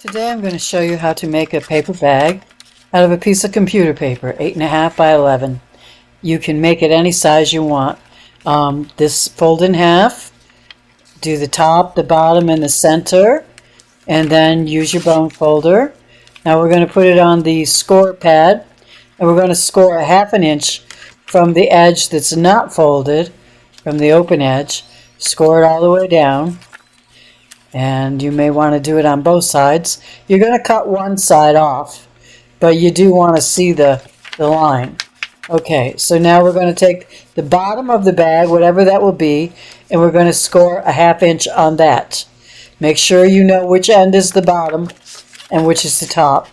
Today I'm going to show you how to make a paper bag out of a piece of computer paper, 8.5 by 11. You can make it any size you want. This fold in half, do the top, the bottom, and the center, and then use your bone folder. Now we're going to put it on the score pad, and we're going to score a 1/2 inch from the edge that's not folded, from the open edge. Score it all the way down. And you may want to do it on both sides. You're going to cut one side off, but you do want to see the line. Okay, so now we're going to take the bottom of the bag, whatever that will be, and we're going to score a 1/2 inch on that. Make sure you know which end is the bottom and which is the top.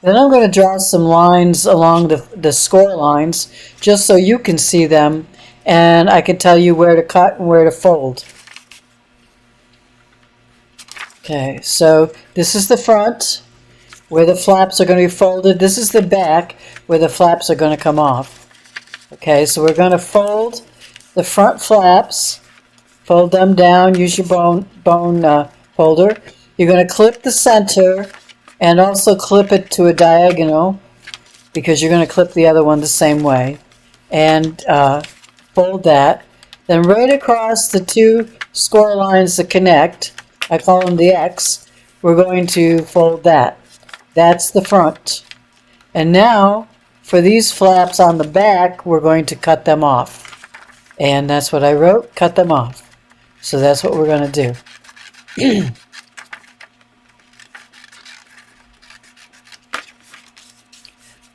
Then I'm going to draw some lines along the score lines just so you can see them, and I can tell you where to cut and where to fold. Okay, so this is the front where the flaps are going to be folded. This is the back where the flaps are going to come off. Okay, so we're going to fold the front flaps, fold them down, use your bone folder. You're going to clip the center and also clip it to a diagonal because you're going to clip the other one the same way. And fold that. Then right across the two score lines that connect, I call them the X, we're going to fold that. That's the front. And now, for these flaps on the back, we're going to cut them off. And that's what I wrote, cut them off. So that's what we're going to do.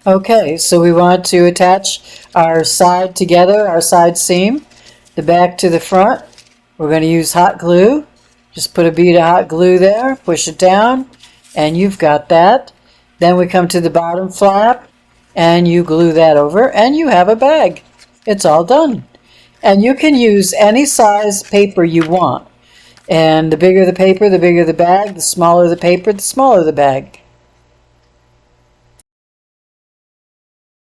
Okay, so we want to attach our side together, our side seam, the back to the front. We're going to use hot glue. Just put a bead of hot glue there, push it down, and you've got that. Then we come to the bottom flap, and you glue that over, and you have a bag. It's all done. And you can use any size paper you want. And the bigger the paper, the bigger the bag. The smaller the paper, the smaller the bag.